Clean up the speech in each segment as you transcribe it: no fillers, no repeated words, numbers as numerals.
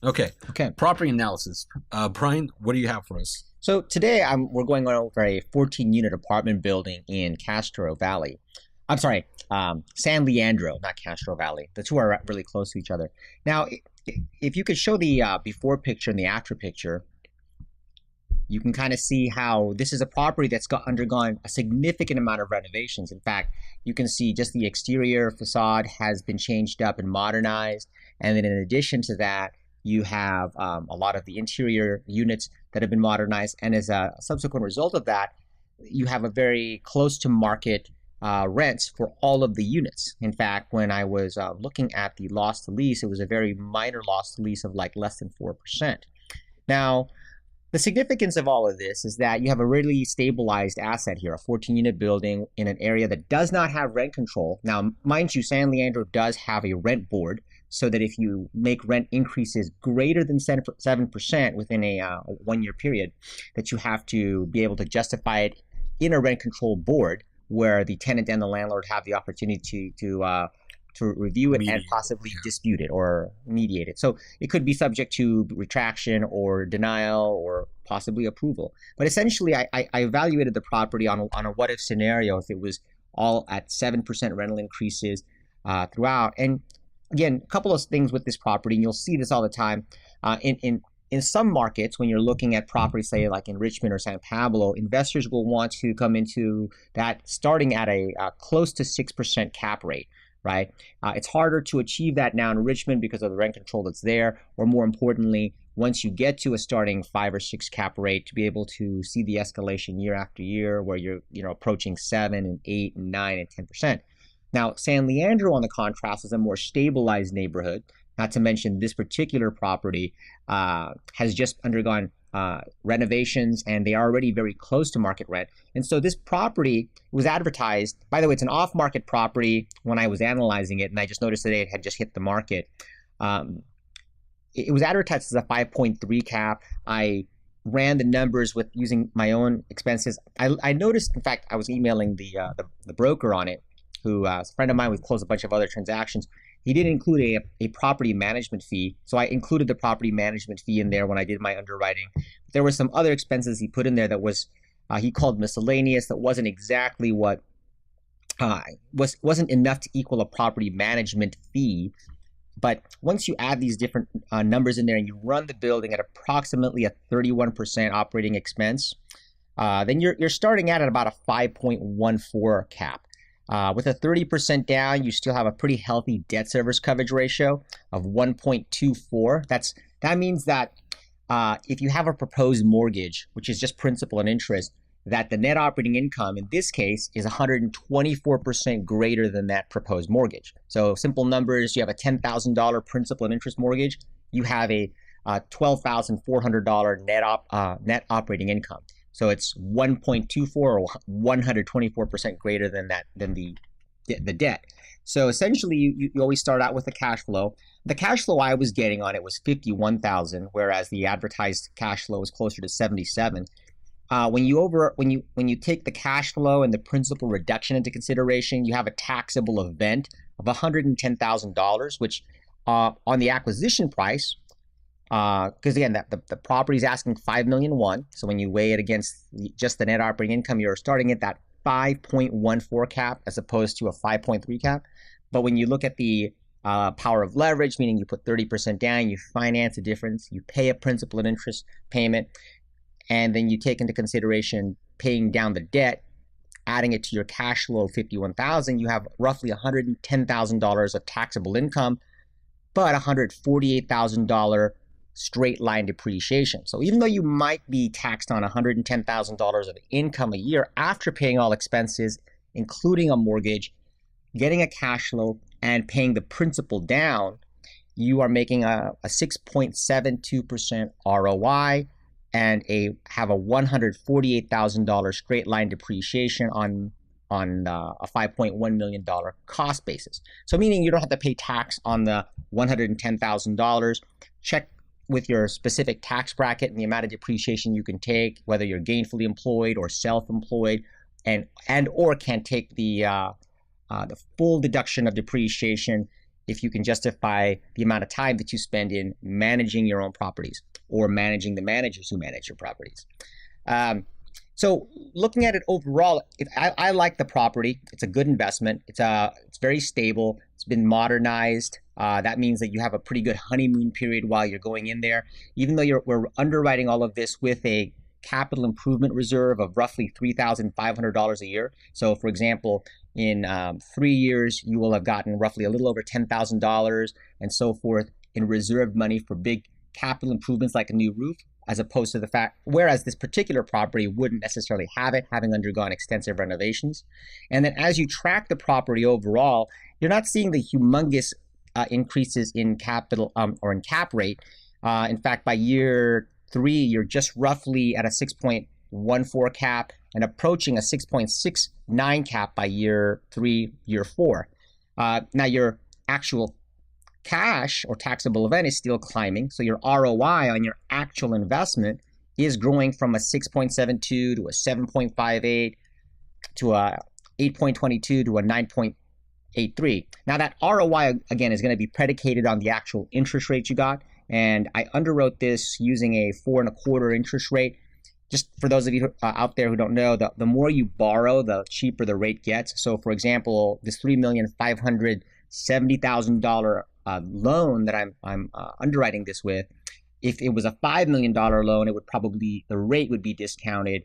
Okay. Okay. Property analysis. Brian, what do you have for us? So today we're going over a 14-unit apartment building in Castro Valley. I'm sorry, San Leandro, not Castro Valley. The two are really close to each other. Now, if you could show the before picture and the after picture, you can kind of see how this is a property that's undergone a significant amount of renovations. In fact, you can see just the exterior facade has been changed up and modernized. And then in addition to that, you have a lot of the interior units that have been modernized. And as a subsequent result of that, you have a very close to market rents for all of the units. In fact, when I was looking at the loss to lease, it was a very minor loss to lease of like less than 4%. Now, the significance of all of this is that you have a really stabilized asset here, a 14-unit building in an area that does not have rent control. Now, mind you, San Leandro does have a rent board, so that if you make rent increases greater than 7% within a 1-year period, that you have to be able to justify it in a rent control board where the tenant and the landlord have the opportunity to review it and Mediator. possibly dispute it or mediate it. So it could be subject to retraction or denial or possibly approval. But essentially, I evaluated the property on a what if scenario if it was all at 7% rental increases throughout. And again, a couple of things with this property, and you'll see this all the time. In some markets, when you're looking at property, say like in Richmond or San Pablo, investors will want to come into that starting at a close to 6% cap rate, right? It's harder to achieve that now in Richmond because of the rent control that's there, or more importantly, once you get to a starting 5 or 6 cap rate, to be able to see the escalation year after year, where you're approaching 7 and 8 and 9 and 10%. Now, San Leandro, on the contrast, is a more stabilized neighborhood. Not to mention, this particular property has just undergone renovations, and they are already very close to market rent. And so this property was advertised. By the way, it's an off-market property when I was analyzing it, and I just noticed today it had just hit the market. It was advertised as a 5.3 cap. I ran the numbers with using my own expenses. I noticed, in fact, I was emailing the broker on it, who is a friend of mine. We've closed a bunch of other transactions. He didn't include a property management fee, so I included the property management fee in there when I did my underwriting. There were some other expenses he put in there that was he called miscellaneous, that wasn't exactly what wasn't enough to equal a property management fee. But once you add these different numbers in there and you run the building at approximately a 31% operating expense, then you're starting at about a 5.14 cap. With a 30% down, you still have a pretty healthy debt service coverage ratio of 1.24. That means that if you have a proposed mortgage, which is just principal and interest, that the net operating income in this case is 124% greater than that proposed mortgage. So simple numbers, you have a $10,000 principal and interest mortgage, you have a $12,400 net operating income. So it's 1.24 or 124% greater than the debt. So essentially, you always start out with the cash flow. The cash flow I was getting on it was 51,000, whereas the advertised cash flow was closer to 77. When you take the cash flow and the principal reduction into consideration, you have a taxable event of $110,000, which on the acquisition price, because again, the property is asking 5,000,001. So when you weigh it against just the net operating income, you're starting at that 5.14 cap as opposed to a 5.3 cap. But when you look at the power of leverage, meaning you put 30% down, you finance the difference, you pay a principal and interest payment, and then you take into consideration paying down the debt, adding it to your cash flow of 51,000, you have roughly $110,000 of taxable income, but $148,000 straight line depreciation. So even though you might be taxed on $110,000 of income a year after paying all expenses, including a mortgage, getting a cash flow, and paying the principal down, you are making a 6.72% ROI and have a $148,000 straight line depreciation on a $5.1 million cost basis. So meaning you don't have to pay tax on the $110,000. Check with your specific tax bracket and the amount of depreciation you can take, whether you're gainfully employed or self-employed, and or can take the full deduction of depreciation if you can justify the amount of time that you spend in managing your own properties or managing the managers who manage your properties. So looking at it overall, I like the property. It's a good investment. It's very stable. It's been modernized. That means that you have a pretty good honeymoon period while you're going in there. Even though we're underwriting all of this with a capital improvement reserve of roughly $3,500 a year. So, for example, in 3 years, you will have gotten roughly a little over $10,000 and so forth in reserved money for big capital improvements like a new roof, as opposed to the fact, whereas this particular property wouldn't necessarily have it, having undergone extensive renovations. And then as you track the property overall, you're not seeing the humongous increases in capital or in cap rate. In fact, by year 3, you're just roughly at a 6.14 cap and approaching a 6.69 cap by year 3, year 4. Now your actual cash or taxable event is still climbing. So your ROI on your actual investment is growing from a 6.72 to a 7.58 to a 8.22 to a 9.83. Now that ROI, again, is going to be predicated on the actual interest rate you got. And I underwrote this using a 4.25% interest rate. Just for those of you out there who don't know, the more you borrow, the cheaper the rate gets. So for example, this $3,570,000 loan that I'm underwriting this with, if it was a $5 million loan, the rate would be discounted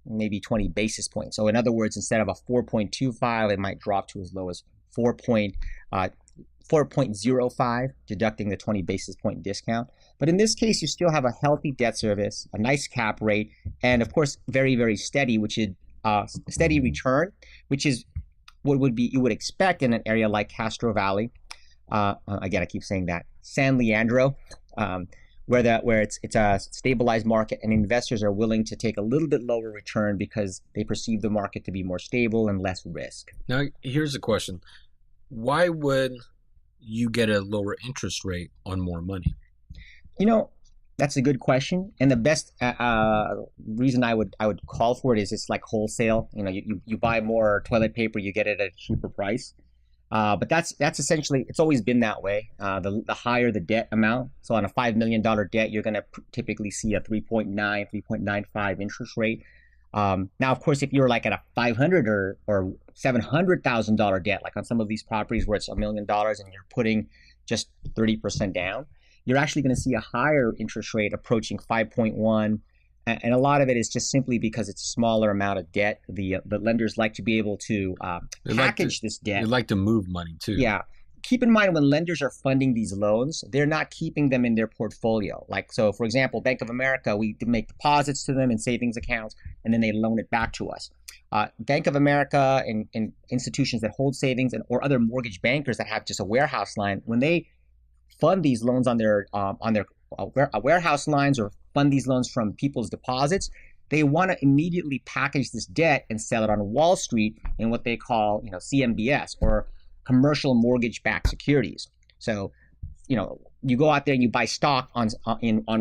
maybe 20 basis points. So in other words, instead of a 4.25, it might drop to as low as 4.05, deducting the 20 basis point discount. But in this case, you still have a healthy debt service, a nice cap rate, and of course, very, very steady, which is steady return, which is what you would expect in an area like Castro Valley. Again, I keep saying that. San Leandro, where it's a stabilized market and investors are willing to take a little bit lower return because they perceive the market to be more stable and less risk. Now, here's a question. Why would you get a lower interest rate on more money? That's a good question. And the best reason I would call for it is it's like wholesale. You buy more toilet paper, you get it at a cheaper price. But that's essentially, it's always been that way. The higher the debt amount, so on a $5 million debt, you're going to typically see a 3.9, 3.95 interest rate. Now, of course, if you're like at a $500 or $700,000 debt, like on some of these properties where it's $1 million and you're putting just 30% down, you're actually going to see a higher interest rate approaching 5.1. And a lot of it is just simply because it's a smaller amount of debt. The lenders like to be able to package this debt. They like to move money too. Yeah. Keep in mind when lenders are funding these loans, they're not keeping them in their portfolio. So for example, Bank of America, we make deposits to them in savings accounts, and then they loan it back to us. Bank of America and institutions that hold savings or other mortgage bankers that have just a warehouse line, when they fund these loans on their warehouse lines or fund these loans from people's deposits, they want to immediately package this debt and sell it on Wall Street in what they call, CMBS or commercial mortgage-backed securities. So, you go out there and you buy stock on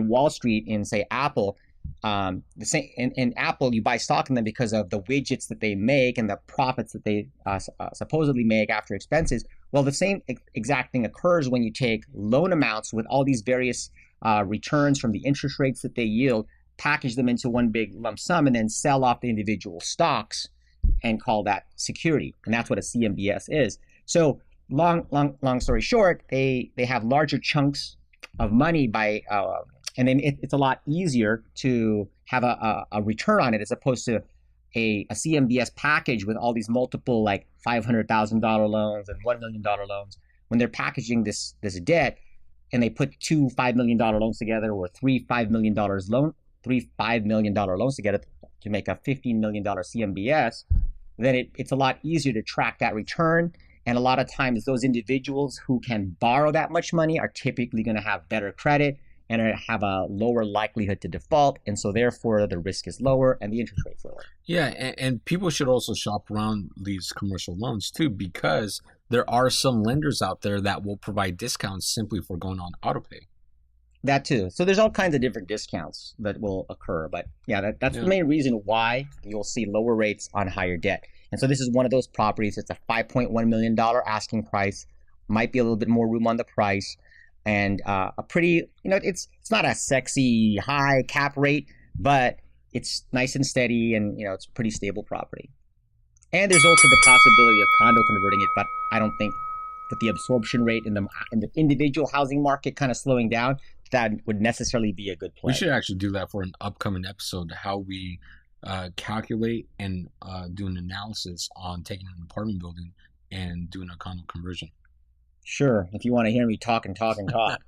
Wall Street in, say, Apple. The same in Apple, you buy stock in them because of the widgets that they make and the profits that they supposedly make after expenses. Well, the same exact thing occurs when you take loan amounts with all these various returns from the interest rates that they yield, package them into one big lump sum, and then sell off the individual stocks and call that security. And that's what a CMBS is. So long story short, they have larger chunks of money and then it's a lot easier to have a return on it as opposed to a CMBS package with all these multiple like $500,000 loans and $1 million loans. When they're packaging this debt and they put two $5 million loans together or three $5 million loans together to make a $15 million CMBS, then it's a lot easier to track that return. And a lot of times those individuals who can borrow that much money are typically going to have better credit and have a lower likelihood to default. And so therefore the risk is lower and the interest rate's lower. Yeah, and people should also shop around these commercial loans too, because there are some lenders out there that will provide discounts simply for going on autopay. That too. So there's all kinds of different discounts that will occur. But yeah, that's the main reason why you'll see lower rates on higher debt. And so this is one of those properties. It's a $5.1 million asking price might be a little bit more room on the price, and a pretty, it's not a sexy high cap rate, but it's nice and steady, and it's pretty stable property. And there's also the possibility of condo converting it, but I don't think with the absorption rate in the individual housing market kind of slowing down, that would necessarily be a good We play. should actually do that for an upcoming episode, how we calculate and do an analysis on taking an apartment building and doing a condo conversion. Sure, if you want to hear me talk and talk and talk.